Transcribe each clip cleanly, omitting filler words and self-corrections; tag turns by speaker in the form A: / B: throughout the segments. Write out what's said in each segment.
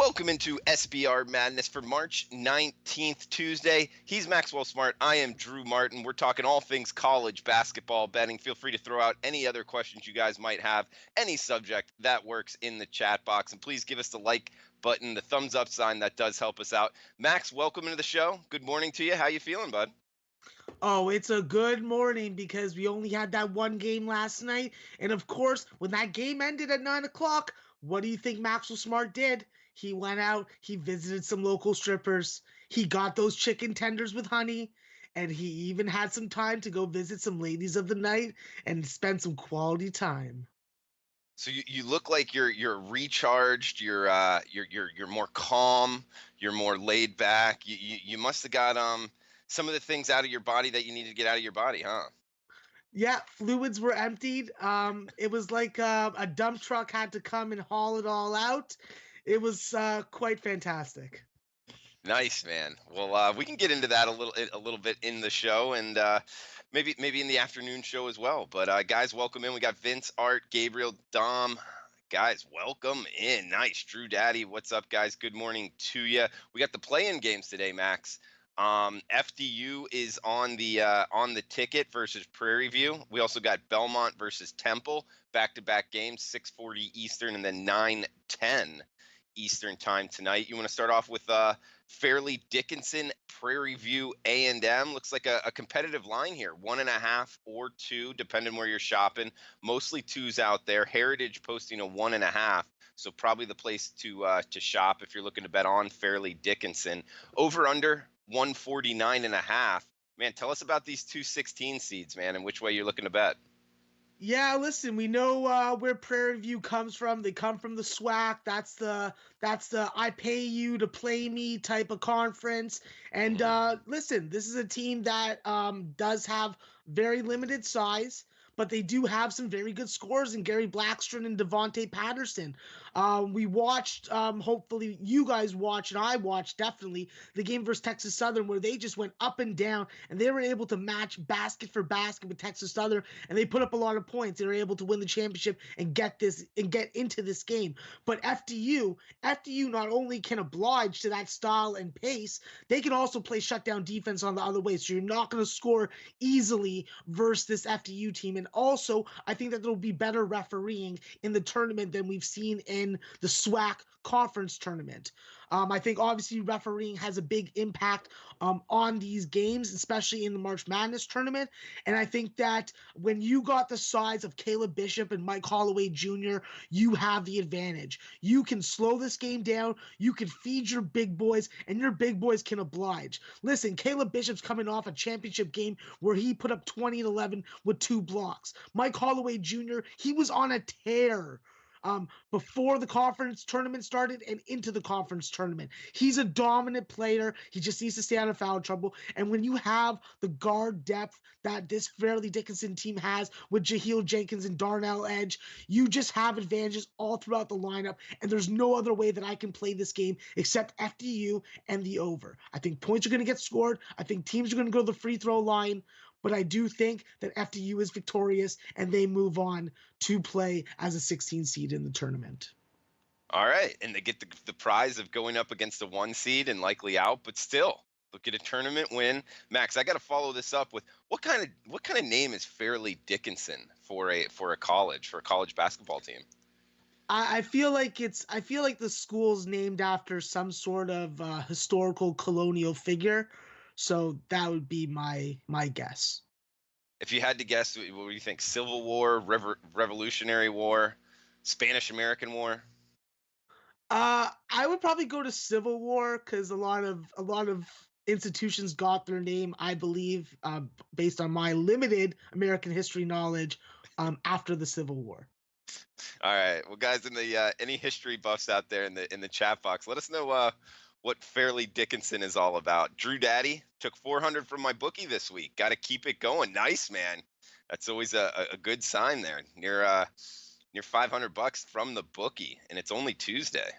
A: Welcome into SBR Madness for March 19th, Tuesday. He's Maxwell Smart. I am Drew Martin. We're talking all things college basketball betting. Feel free to throw out any other questions you guys might have, any subject that works in the chat box. And please give us the like button, the thumbs up sign. That does help us out. Max, welcome into the show. Good morning to you. How you feeling, bud?
B: Oh, it's a good morning because we only had that one game last night. And of course, when that game ended at 9 o'clock, what do you think Maxwell Smart did? He went out, he visited some local strippers, he got those chicken tenders with honey, and he even had some time to go visit some ladies of the night and spend some quality time.
A: So you look like you're recharged. You're more calm. You're more laid back. You must have got some of the things out of your body that you needed to get out of your body, huh?
B: Yeah, fluids were emptied. It was like a dump truck had to come and haul it all out. It was quite fantastic.
A: Nice, man. Well, we can get into that a little bit in the show, and maybe in the afternoon show as well. But guys, welcome in. We got Vince, Art, Gabriel, Dom. Guys, welcome in. Nice, Drew Daddy. What's up, guys? Good morning to you. We got the play-in games today, Max. FDU is on the ticket versus Prairie View. We also got Belmont versus Temple, back-to-back games, 6:40 Eastern, and then 9:10 Eastern time tonight. You want to start off with Fairleigh Dickinson, Prairie View A&M. Looks like a competitive line here, 1.5 or 2, depending where you're shopping. Mostly 2s out there. Heritage posting a 1.5, so probably the place to shop if you're looking to bet on Fairleigh Dickinson. Over under 149.5. Man, tell us about these two 16 seeds, man, and which way you're looking to bet.
B: Yeah, listen, we know where Prairie View comes from. They come from the SWAC. That's the I pay you to play me type of conference. And listen, this is a team that does have very limited size, but they do have some very good scores in Gary Blackstone and Devontae Patterson. We watched, hopefully you guys watched, and I watched definitely, the game versus Texas Southern where they just went up and down, and they were able to match basket for basket with Texas Southern, and they put up a lot of points. They were able to win the championship and get into this game. But FDU not only can oblige to that style and pace, they can also play shutdown defense on the other way. So you're not going to score easily versus this FDU team. And also, I think that there'll be better refereeing in the tournament than we've seen in the SWAC conference tournament. I think obviously refereeing has a big impact on these games, especially in the March Madness tournament. And I think that when you got the size of Caleb Bishop and Mike Holloway Jr., you have the advantage. You can slow this game down. You can feed your big boys, and your big boys can oblige. Listen, Caleb Bishop's coming off a championship game where he put up 20 and 11 with 2 blocks. Mike Holloway Jr., he was on a tear before the conference tournament started and into the conference tournament. He's a dominant player. He just needs to stay out of foul trouble. And when you have the guard depth that this Fairleigh Dickinson team has with Jahiel Jenkins and Darnell Edge, you just have advantages all throughout the lineup. And there's no other way that I can play this game except FDU and the over. I think points are going to get scored. I think teams are going to go to the free throw line. But I do think that FDU is victorious and they move on to play as a 16 seed in the tournament.
A: All right, and they get the prize of going up against a 1 seed and likely out, but still look at a tournament win. Max, I got to follow this up with what kind of name is Fairleigh Dickinson for a college basketball team?
B: I feel like the school's named after some sort of historical colonial figure. So that would be my guess.
A: If you had to guess, what do you think? Civil War, Revolutionary War, Spanish-American War?
B: I would probably go to Civil War because a lot of institutions got their name, I believe, based on my limited American history knowledge, after the Civil War.
A: All right, well, guys, in the any history buffs out there in the chat box, let us know what Fairleigh Dickinson is all about. Drew Daddy took 400 from my bookie this week. Got to keep it going. Nice, man. That's always a good sign there. Near $500 from the bookie, and it's only Tuesday.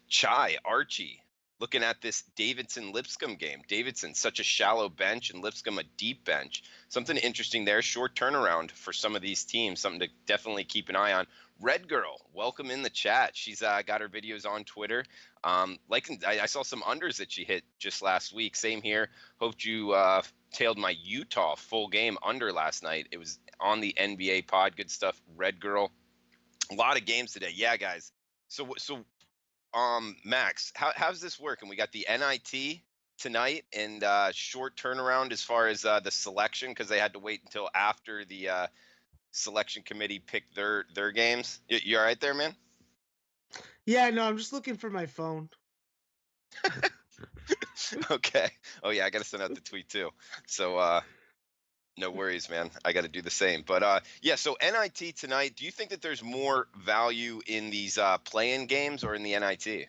A: Chai, Archie, looking at this Davidson-Lipscomb game. Davidson, such a shallow bench, and Lipscomb a deep bench. Something interesting there. Short turnaround for some of these teams. Something to definitely keep an eye on. Red Girl, welcome in the chat. She's got her videos on Twitter. I saw some unders that she hit just last week. Same here. Hoped you tailed my Utah full game under last night. It was on the NBA pod. Good stuff, Red Girl. A lot of games today. Yeah, guys. So Max, how's this working? We got the NIT tonight and short turnaround as far as the selection because they had to wait until after the selection committee picked their games. You all right there, man?
B: Yeah, no, I'm just looking for my phone.
A: Okay. Oh yeah, I gotta send out the tweet too. So no worries, man. I got to do the same. But yeah, so NIT tonight. Do you think that there's more value in these play-in games or in the NIT?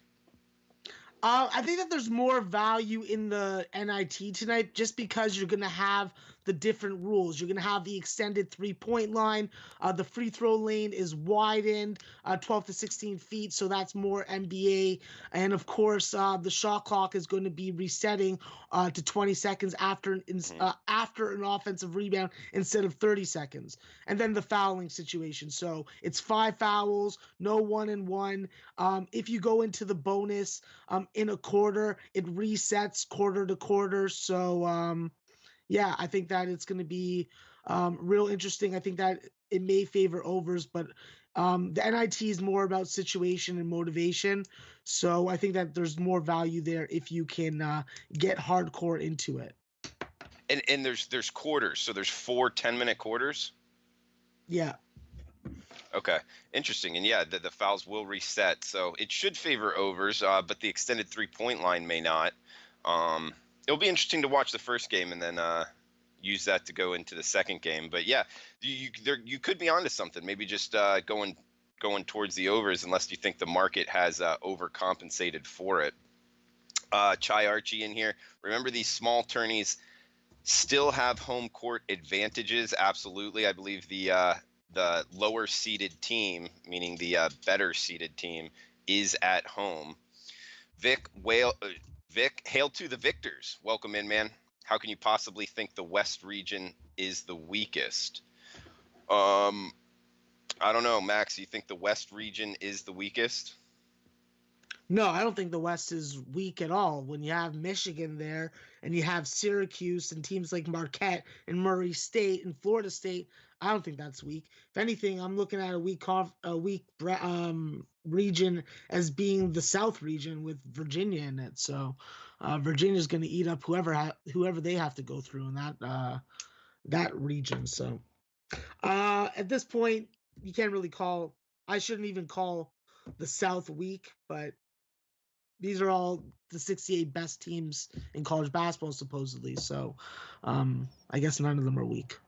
B: I think that there's more value in the NIT tonight just because you're going to have the different rules. You're going to have the extended 3-point line. The free throw lane is widened 12 to 16 feet, so that's more NBA. And of course, the shot clock is going to be resetting to 20 seconds after an offensive rebound instead of 30 seconds. And then the fouling situation. So it's 5 fouls, no 1-and-1. If you go into the bonus in a quarter, it resets quarter to quarter. So yeah, I think that it's going to be real interesting. I think that it may favor overs, but the NIT is more about situation and motivation. So I think that there's more value there if you can get hardcore into it.
A: And there's quarters, so there's 4 10-minute quarters.
B: Yeah.
A: Okay, interesting. And yeah, the fouls will reset, so it should favor overs, but the extended 3-point line may not. It'll be interesting to watch the first game and then use that to go into the second game. But yeah, you could be onto something. Maybe just going towards the overs, unless you think the market has overcompensated for it. Chai Archie in here. Remember, these small tourneys still have home court advantages. Absolutely, I believe the lower seeded team, meaning the better seeded team, is at home. Vic, hail to the victors. Welcome in, man. How can you possibly think the West region is the weakest? I don't know, Max. You think the West region is the weakest?
B: No, I don't think the West is weak at all. When you have Michigan there and you have Syracuse and teams like Marquette and Murray State and Florida State, I don't think that's weak. If anything, I'm looking at a weak region as being the South region with Virginia in it. So Virginia's going to eat up whoever they have to go through in that region. So at this point, you can't really call. I shouldn't even call the South weak, but these are all the 68 best teams in college basketball, supposedly. So I guess none of them are weak.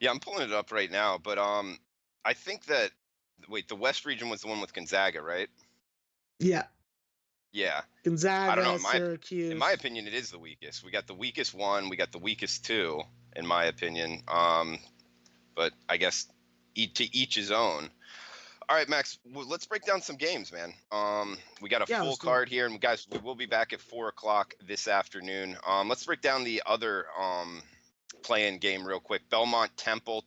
A: Yeah, I'm pulling it up right now, but I think that the West region was the one with Gonzaga, right?
B: Yeah.
A: Yeah.
B: Gonzaga,
A: I don't know.
B: Syracuse.
A: In my opinion, it is the weakest. We got the weakest one. We got the weakest two, in my opinion. But I guess to each his own. All right, Max, let's break down some games, man. We got a full card here, and guys, we will be back at 4:00 this afternoon. Let's break down the other play-in game real quick. Belmont, Temple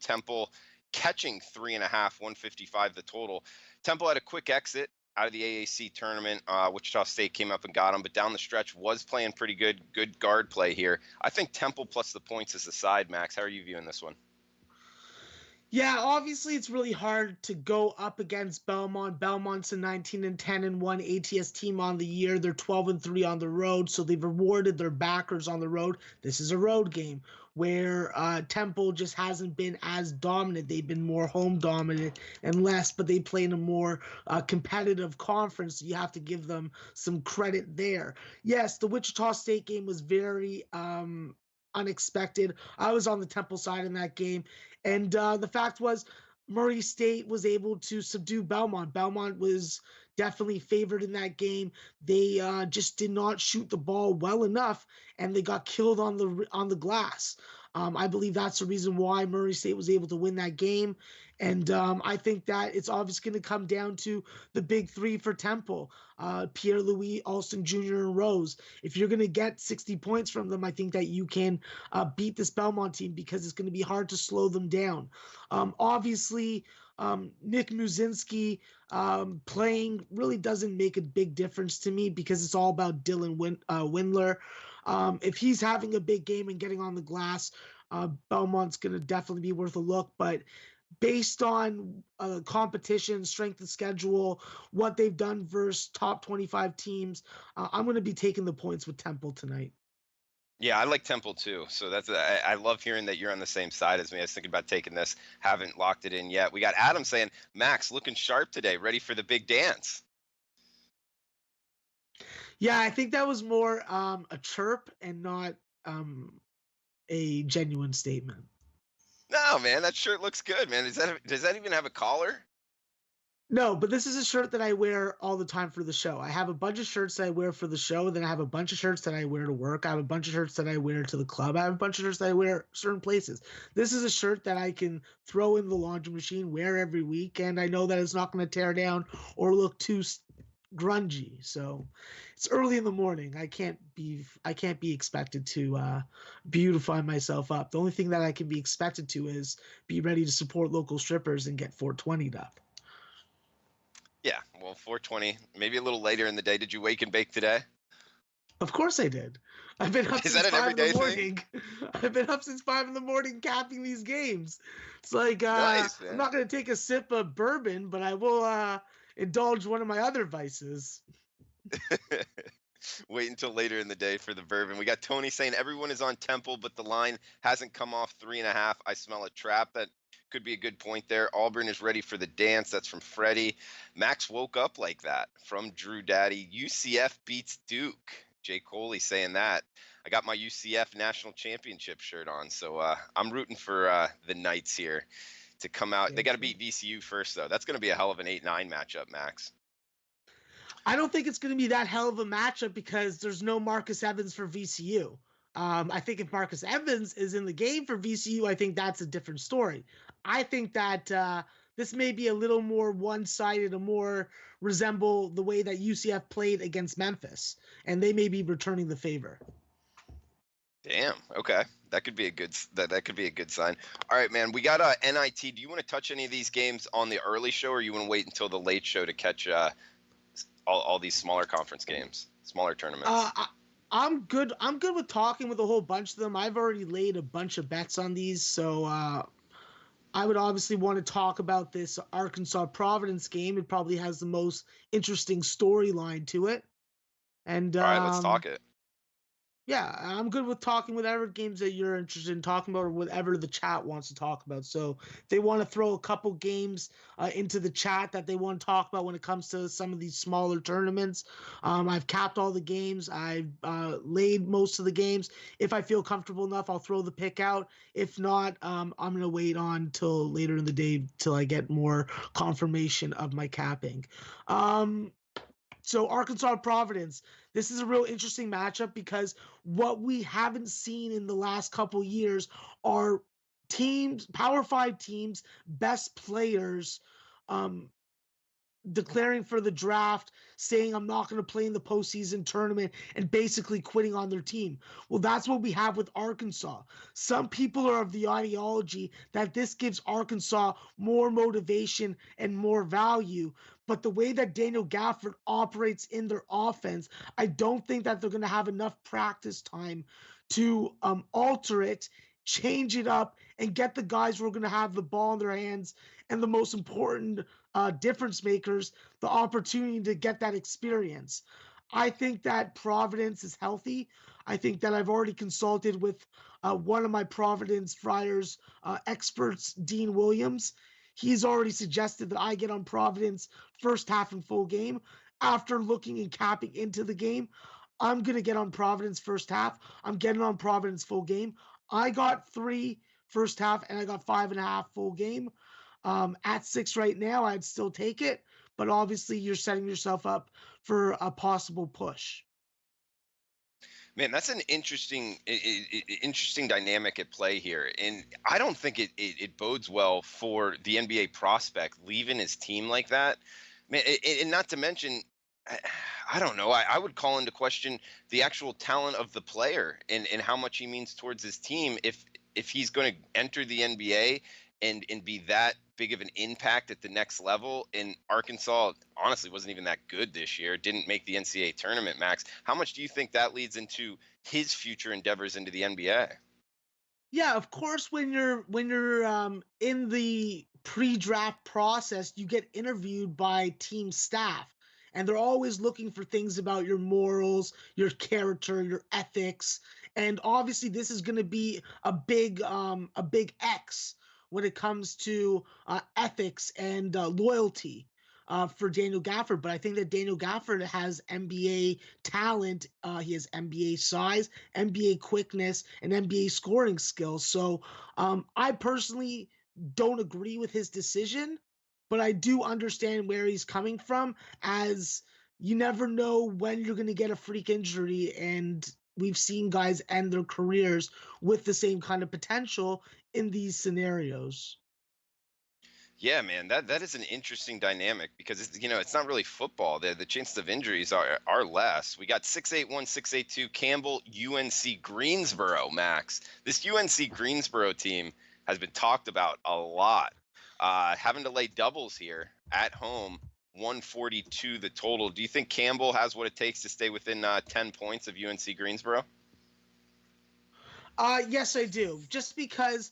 A: catching 3.5, 155 the total. Temple had a quick exit out of the AAC tournament. Wichita State came up and got them, but down the stretch was playing pretty good guard play here. I think Temple plus the points is the side, Max. How are you viewing this one?
B: Yeah, obviously it's really hard to go up against Belmont. Belmont's a 19-10-1 ATS team on the year. They're 12-3 on the road, so they've rewarded their backers on the road. This is a road game where Temple just hasn't been as dominant. They've been more home dominant and less, but they play in a more competitive conference. So you have to give them some credit there. Yes, the Wichita State game was very unexpected. I was on the Temple side in that game. And the fact was, Murray State was able to subdue Belmont. Belmont was definitely favored in that game. They just did not shoot the ball well enough, and they got killed on the glass. I believe that's the reason why Murray State was able to win that game. And I think that it's obviously going to come down to the big three for Temple, Pierre-Louis, Alston Jr., and Rose. If you're going to get 60 points from them, I think that you can beat this Belmont team because it's going to be hard to slow them down. Obviously, Nick Muzinski playing really doesn't make a big difference to me because it's all about Windler. If he's having a big game and getting on the glass, Belmont's going to definitely be worth a look. But based on competition, strength of schedule, what they've done versus top 25 teams, I'm going to be taking the points with Temple tonight.
A: Yeah, I like Temple too. So I love hearing that you're on the same side as me. I was thinking about taking this, haven't locked it in yet. We got Adam saying, Max looking sharp today, ready for the big dance.
B: Yeah, I think that was more a chirp and not a genuine statement.
A: No, man, that shirt looks good, man. Does that even have a collar?
B: No, but this is a shirt that I wear all the time for the show. I have a bunch of shirts that I wear for the show. Then I have a bunch of shirts that I wear to work. I have a bunch of shirts that I wear to the club. I have a bunch of shirts that I wear certain places. This is a shirt that I can throw in the laundry machine, wear every week, and I know that it's not going to tear down or look too grungy. So it's early in the morning. I can't be expected to beautify myself up. The only thing that I can be expected to is be ready to support local strippers and get 420'd up.
A: Yeah, well, 4:20, maybe a little later in the day. Did you wake and bake today?
B: Of course I did. I've been up
A: Is
B: since
A: that an
B: 5 in the
A: everyday
B: morning.
A: thing?
B: I've been up since 5 in the morning capping these games. It's like
A: Nice,
B: I'm
A: man.
B: not gonna take a sip of bourbon, but I will indulge one of my other vices.
A: Wait until later in the day for the bourbon. We got Tony saying everyone is on Temple, but the line hasn't come off 3.5. I smell a trap. That could be a good point there. Auburn is ready for the dance. That's from Freddie. Max woke up like that from Drew Daddy. UCF beats Duke. Jay Coley saying that. I got my UCF national championship shirt on, so I'm rooting for the Knights here to come out. They got to beat VCU first, though. That's going to be a hell of an 8-9 matchup, Max.
B: I don't think it's going to be that hell of a matchup because there's no Marcus Evans for VCU. I think if Marcus Evans is in the game for VCU, I think that's a different story. I think that this may be a little more one-sided, a more resemble the way that UCF played against Memphis, and they may be returning the favor.
A: Damn. Okay, that could be a good that could be a good sign. All right, man. We got NIT. Do you want to touch any of these games on the early show, or you want to wait until the late show to catch all these smaller conference games, smaller tournaments?
B: I'm good. I'm good with talking with a whole bunch of them. I've already laid a bunch of bets on these, so I would obviously want to talk about this Arkansas Providence game. It probably has the most interesting storyline to it. And
A: All right, let's talk it.
B: yeah, I'm good with talking whatever games that you're interested in talking about or whatever the chat wants to talk about. So if they want to throw a couple games into the chat that they want to talk about when it comes to some of these smaller tournaments. I've capped all the games. I've laid most of the games. If I feel comfortable enough, I'll throw the pick out. If not, I'm going to wait on till later in the day till I get more confirmation of my capping. So Arkansas Providence, this is a real interesting matchup because what we haven't seen in the last couple years are teams, Power 5 teams, best players declaring for the draft, saying I'm not going to play in the postseason tournament and basically quitting on their team. Well, that's what we have with Arkansas. Some people are of the ideology that this gives Arkansas more motivation and more value. But the way that Daniel Gafford operates in their offense, I don't think that they're going to have enough practice time to alter it, change it up, and get the guys who are going to have the ball in their hands and the most important difference makers the opportunity to get that experience. I think that Providence is healthy. I think that I've already consulted with one of my Providence Friars experts, Dean Williams. He's already suggested that I get on Providence first half and full game. After looking and capping into the game, I'm going to get on Providence first half. I'm getting on Providence full game. I got 3 first half and I got 5.5 full game. At 6 right now, I'd still take it, but obviously you're setting yourself up for a possible push.
A: Man, that's an interesting dynamic at play here, and I don't think it bodes well for the NBA prospect leaving his team like that. Man, and not to mention, I don't know. I would call into question the actual talent of the player and how much he means towards his team if he's going to enter the NBA and be that big of an impact at the next level. And Arkansas honestly wasn't even that good this year. Didn't make the NCAA tournament, Max. How much do you think that leads into his future endeavors into the NBA?
B: Yeah, of course, when you're in the pre-draft process, you get interviewed by team staff, and they're always looking for things about your morals, your character, your ethics, and obviously this is going to be a big X when it comes to ethics and loyalty. For Daniel Gafford, but I think that Daniel Gafford has NBA talent. He has NBA size, NBA quickness, and NBA scoring skills. So I personally don't agree with his decision, but I do understand where he's coming from, as you never know when you're going to get a freak injury. And we've seen guys end their careers with the same kind of potential in these scenarios.
A: Yeah, man, that is an interesting dynamic because it's not really football. The chances of injuries are less. We got 681, 682 Campbell, UNC Greensboro, Max. This UNC Greensboro team has been talked about a lot. Having to lay doubles here at home, 142 the total. Do you think Campbell has what it takes to stay within 10 points of UNC Greensboro?
B: Yes, I do. Just because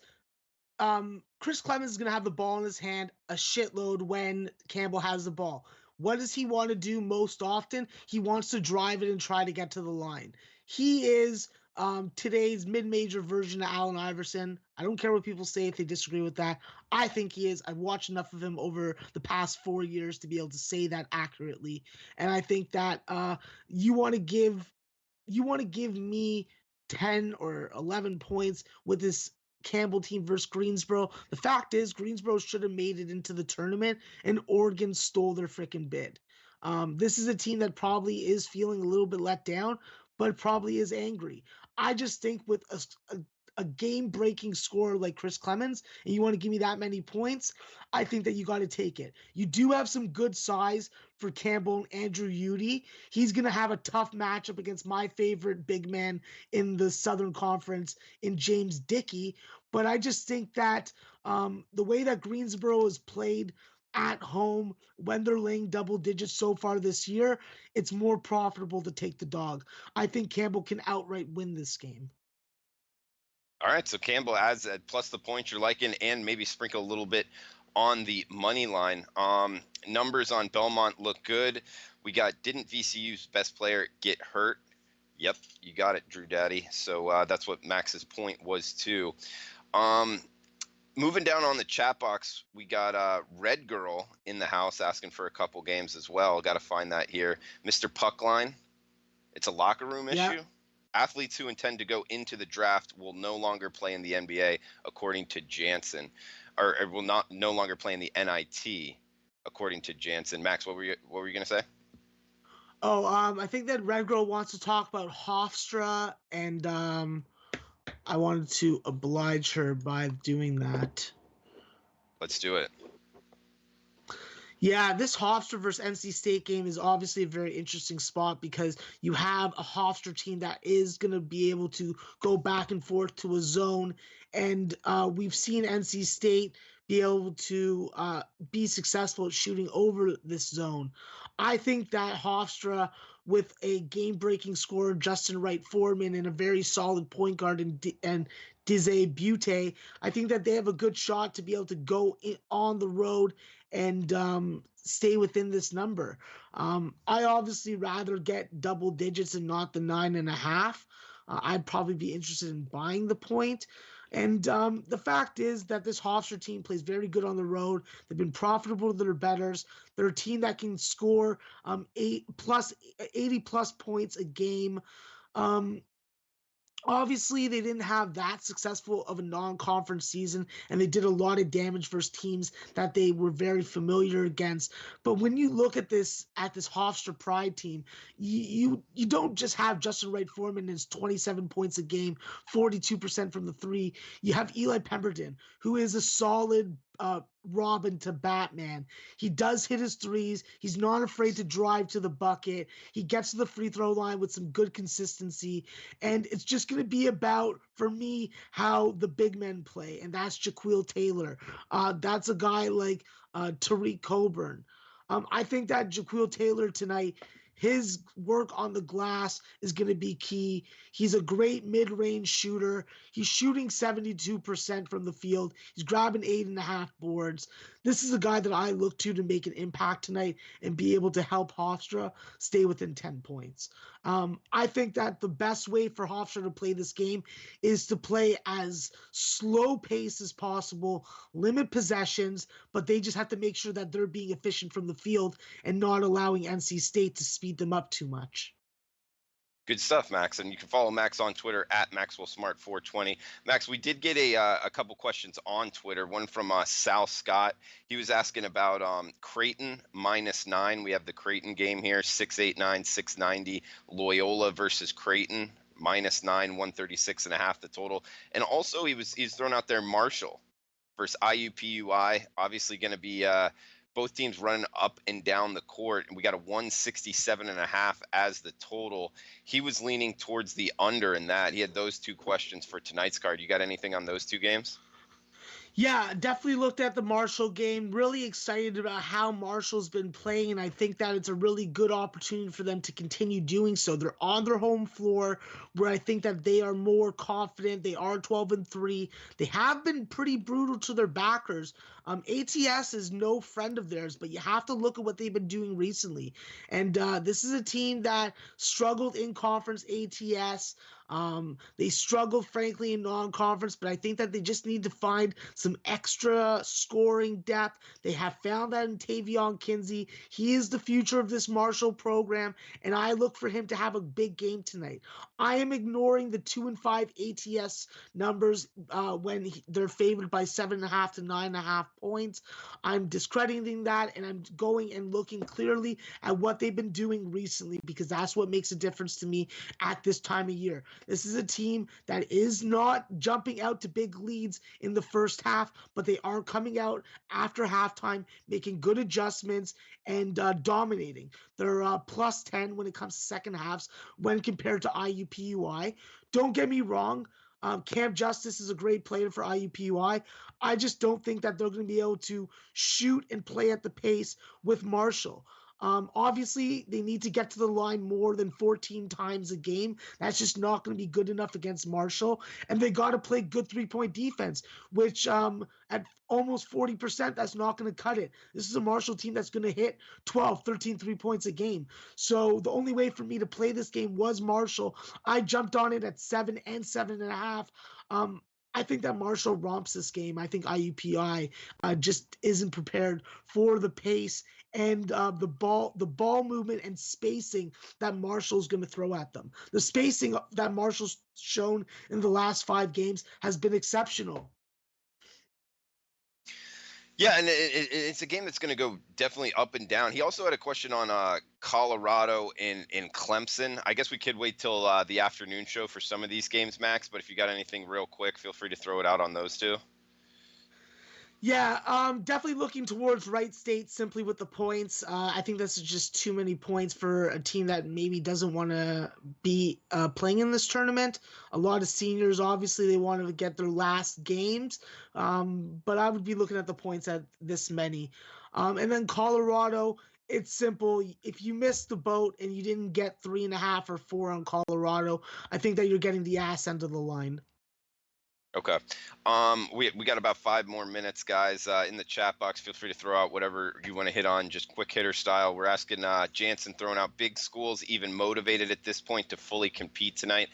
B: Chris Clemens is going to have the ball in his hand a shitload when Campbell has the ball. What does he want to do most often? He wants to drive it and try to get to the line. He is today's mid-major version of Allen Iverson. I don't care what people say if they disagree with that. I think he is. I've watched enough of him over the past 4 years to be able to say that accurately. And I think that you want to give me 10 or 11 points with this Campbell team versus Greensboro. The fact is, Greensboro should have made it into the tournament, and Oregon stole their freaking bid. This is a team that probably is feeling a little bit let down, but probably is angry. I just think with a game-breaking scorer like Chris Clemens, and you want to give me that many points, I think that you got to take it. You do have some good size for Campbell and Andrew Udy. He's going to have a tough matchup against my favorite big man in the Southern Conference in James Dickey. But I just think that the way that Greensboro has played at home when they're laying double digits so far this year, it's more profitable to take the dog. I think Campbell can outright win this game.
A: All right, so Campbell adds plus the points you're liking, and maybe sprinkle a little bit on the money line. Numbers on Belmont look good. We got, didn't VCU's best player get hurt? Yep, you got it, Drew Daddy. So that's what Max's point was too. Moving down on the chat box, we got Red Girl in the house asking for a couple games as well. Got to find that here. Mr. Puckline, it's a locker room issue. Athletes who intend to go into the draft will no longer play in the NBA, according to Jansen, or will no longer play in the NIT, according to Jansen. Max, what were you going to say?
B: Oh, I think that Red Girl wants to talk about Hofstra, and I wanted to oblige her by doing that.
A: Let's do it.
B: Yeah, this Hofstra versus NC State game is obviously a very interesting spot because you have a Hofstra team that is going to be able to go back and forth to a zone, and we've seen NC State be able to be successful at shooting over this zone. I think that Hofstra, with a game-breaking scorer, Justin Wright Foreman, and a very solid point guard and Dize Butte, I think that they have a good shot to be able to go on the road and stay within this number. I obviously rather get double digits and not the 9.5. I'd probably be interested in buying the point. And the fact is that this Hofstra team plays very good on the road. They've been profitable to their bettors. They're a team that can score 80 plus points a game. Obviously, they didn't have that successful of a non-conference season, and they did a lot of damage versus teams that they were very familiar against. But when you look at this Hofstra Pride team, you don't just have Justin Wright Foreman as 27 points a game, 42% from the three. You have Eli Pemberton, who is a solid Robin to Batman. He does hit his threes. He's not afraid to drive to the bucket. He gets to the free throw line with some good consistency. And it's just going to be about, for me, how the big men play. And that's Jaquil Taylor. That's a guy like Tariq Coburn. I think that Jaquil Taylor tonight, his work on the glass is going to be key. He's a great mid-range shooter. He's shooting 72% from the field. He's grabbing 8.5 boards. This is a guy that I look to make an impact tonight and be able to help Hofstra stay within 10 points. I think that the best way for Hofstra to play this game is to play as slow pace as possible, limit possessions, but they just have to make sure that they're being efficient from the field and not allowing NC State to speed them up too much.
A: Good stuff, Max. And you can follow Max on Twitter at MaxwellSmart420. Max, we did get a couple questions on Twitter. One from Sal Scott. He was asking about Creighton -9. We have the Creighton game here, 689, 690. Loyola versus Creighton, -9, 136.5 the total. And also he's thrown out there Marshall versus IUPUI. Obviously going to be both teams running up and down the court, and we got a 167.5 as the total. He was leaning towards the under in that. He had those two questions for tonight's card. You got anything on those two games?
B: Yeah, definitely looked at the Marshall game. Really excited about how Marshall's been playing, and I think that it's a really good opportunity for them to continue doing so. They're on their home floor, where I think that they are more confident. They are 12-3. They have been pretty brutal to their backers. ATS is no friend of theirs, but you have to look at what they've been doing recently. And this is a team that struggled in conference ATS. They struggled, frankly, in non-conference, but I think that they just need to find some extra scoring depth. They have found that in Tavion Kinsey. He is the future of this Marshall program, and I look for him to have a big game tonight. I am ignoring the 2-5 ATS numbers when they're favored by 7.5 to 9.5 points. I'm discrediting that, and I'm going and looking clearly at what they've been doing recently, because that's what makes a difference to me at this time of year. This is a team that is not jumping out to big leads in the first half, but they are coming out after halftime, making good adjustments and dominating. They're +10 when it comes to second halves when compared to IUPUI. Don't get me wrong. Cam Justice is a great player for IUPUI. I just don't think that they're going to be able to shoot and play at the pace with Marshall. Obviously, they need to get to the line more than 14 times a game. That's just not going to be good enough against Marshall. And they got to play good three-point defense, which at almost 40%, that's not going to cut it. This is a Marshall team that's going to hit 12, 13 3-points a game. So the only way for me to play this game was Marshall. I jumped on it at 7 and 7.5. I think that Marshall romps this game. I think IUPUI just isn't prepared for the pace and the ball movement and spacing that Marshall's going to throw at them. The spacing that Marshall's shown in the last 5 games has been exceptional.
A: Yeah, and it's a game that's going to go definitely up and down. He also had a question on Colorado and Clemson. I guess we could wait till the afternoon show for some of these games, Max, but if you got anything real quick, feel free to throw it out on those two.
B: Yeah, definitely looking towards Wright State simply with the points. I think this is just too many points for a team that maybe doesn't want to be playing in this tournament. A lot of seniors, obviously, they want to get their last games, but I would be looking at the points at this many. And then Colorado, it's simple. If you missed the boat and you didn't get 3.5 or 4 on Colorado, I think that you're getting the ass end of the line.
A: Okay. We got about 5 more minutes, guys. In the chat box, feel free to throw out whatever you want to hit on, just quick hitter style. We're asking Jansen throwing out big schools, even motivated at this point to fully compete tonight.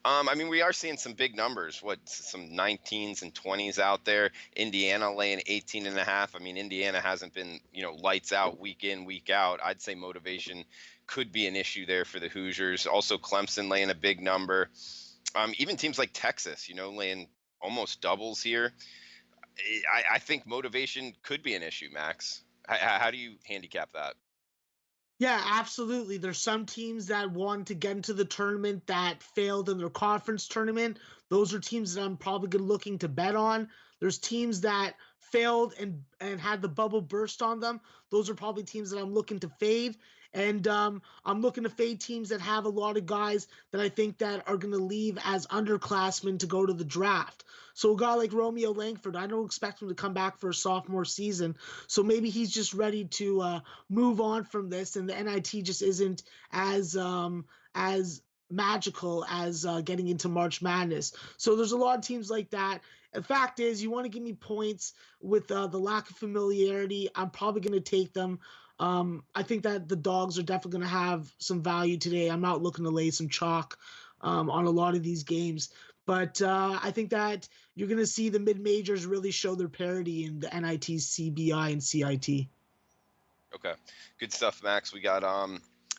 A: I mean, we are seeing some big numbers, some 19s and 20s out there. Indiana laying 18.5. I mean, Indiana hasn't been, lights out week in, week out. I'd say motivation could be an issue there for the Hoosiers. Also, Clemson laying a big number. Even teams like Texas, laying almost doubles here. I think motivation could be an issue, Max. How do you handicap that?
B: Yeah, absolutely. There's some teams that want to get into the tournament that failed in their conference tournament. Those are teams that I'm probably looking to bet on. There's teams that failed and had the bubble burst on them, those are probably teams that I'm looking to fade. And I'm looking to fade teams that have a lot of guys that I think that are going to leave as underclassmen to go to the draft. So a guy like Romeo Langford, I don't expect him to come back for a sophomore season. So maybe he's just ready to move on from this, and the NIT just isn't as magical as getting into March Madness. So there's a lot of teams like that. The fact is, you want to give me points with the lack of familiarity, I'm probably going to take them. I think that the dogs are definitely going to have some value today. I'm not looking to lay some chalk on a lot of these games. But I think that you're going to see the mid-majors really show their parity in the NIT, CBI, and CIT.
A: Okay, good stuff, Max. We got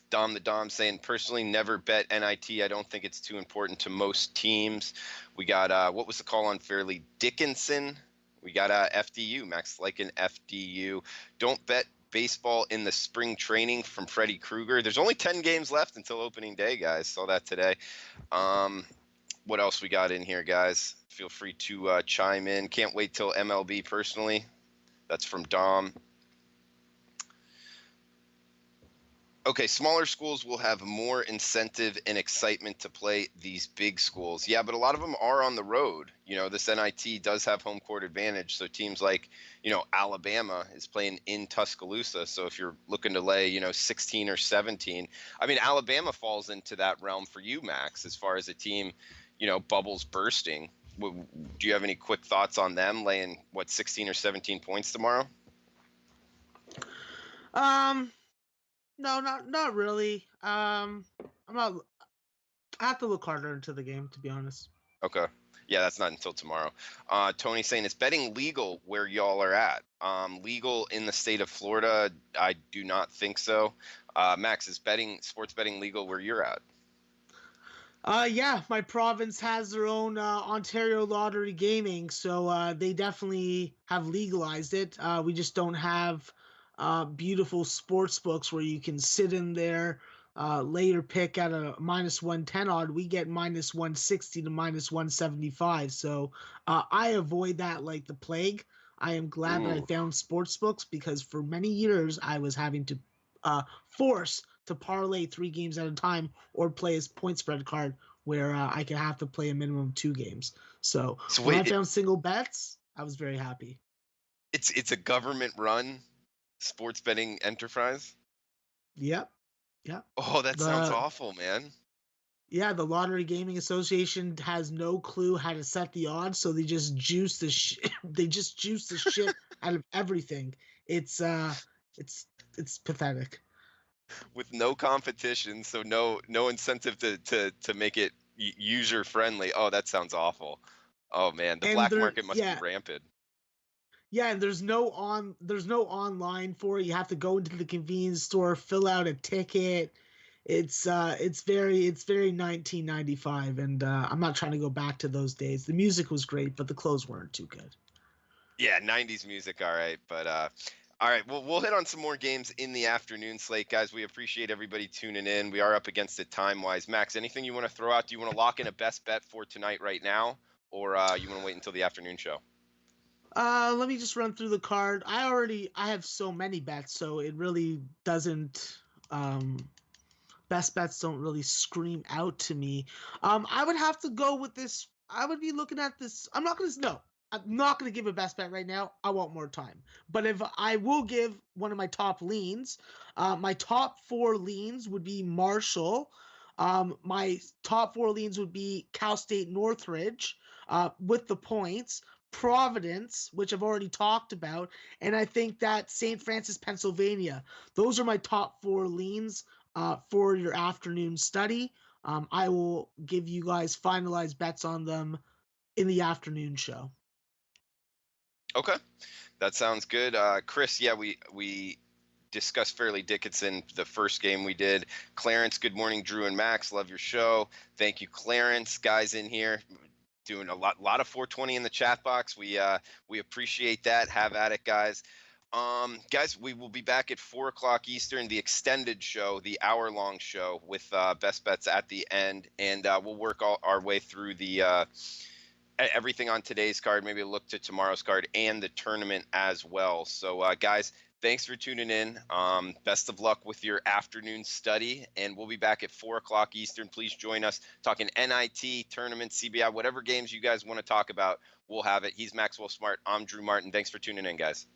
A: Dom the Dom saying, personally, never bet NIT. I don't think it's too important to most teams. We got, what was the call on Fairleigh Dickinson? We got FDU, Max like an FDU. Don't bet baseball in the spring training from Freddie Krueger. There's only 10 games left until opening day, guys. Saw that today. What else we got in here, guys? Feel free to chime in. Can't wait till MLB personally. That's from Dom. Okay, smaller schools will have more incentive and excitement to play these big schools. Yeah, but a lot of them are on the road. You know, this NIT does have home court advantage. So teams like, you know, Alabama is playing in Tuscaloosa. So if you're looking to lay, you know, 16 or 17, I mean, Alabama falls into that realm for you, Max, as far as a team, you know, bubbles bursting. Do you have any quick thoughts on them laying, 16 or 17 points tomorrow?
B: No, not really. I'm not. I have to look harder into the game, to be honest.
A: Okay. Yeah, that's not until tomorrow. Tony saying, is betting legal where y'all are at? Legal in the state of Florida? I do not think so. Max, is sports betting legal where you're at?
B: Yeah, my province has their own Ontario Lottery Gaming, so they definitely have legalized it. We just don't have beautiful sports books where you can sit in there, lay your pick at a -110 odd. We get -160 to -175. So I avoid that like the plague. I am glad that I found sports books, because for many years I was having to force to parlay 3 games at a time or play a point spread card where I could have to play a minimum of 2 games. So when I found single bets, I was very happy.
A: It's a government run sports betting enterprise?
B: Yep.
A: Oh, that sounds awful, man.
B: Yeah, the Lottery Gaming Association has no clue how to set the odds, so they just juice the shit out of everything. It's pathetic.
A: With no competition, so no incentive to make it user friendly. Oh, that sounds awful. Oh man, the black market must be rampant.
B: Yeah, and there's no online for it. You have to go into the convenience store, fill out a ticket. It's very 1995, and I'm not trying to go back to those days. The music was great, but the clothes weren't too good.
A: Yeah, 90s music, all right, but all right, well, we'll hit on some more games in the afternoon slate, guys. We appreciate everybody tuning in. We are up against it time-wise. Max, anything you want to throw out? Do you want to lock in a best bet for tonight right now, or you want to wait until the afternoon show?
B: Let me just run through the card. I have so many bets, so it really doesn't. Best bets don't really scream out to me. I would have to go with this. I would be looking at this. I'm not gonna give a best bet right now. I want more time. But if I will give one of my top leans, my top 4 leans would be Marshall. My top 4 leans would be Cal State Northridge with the points. Providence, which I've already talked about, and I think that St. Francis, Pennsylvania. Those are my top 4 leans for your afternoon study. I will give you guys finalized bets on them in the afternoon show.
A: Okay, that sounds good. Chris, yeah, we discussed Fairleigh Dickinson, the first game we did. Clarence, good morning, Drew and Max. Love your show. Thank you, Clarence. Guys in here doing a lot of 420 in the chat box. We appreciate that. Have at it, guys. Guys, we will be back at 4:00 Eastern, the extended show, the hour-long show with best bets at the end, and we'll work our way through the everything on today's card, maybe look to tomorrow's card and the tournament as well. So, guys, thanks for tuning in. Best of luck with your afternoon study, and we'll be back at 4 o'clock Eastern. Please join us talking NIT, tournament, CBI, whatever games you guys want to talk about. We'll have it. He's Maxwell Smart. I'm Drew Martin. Thanks for tuning in, guys.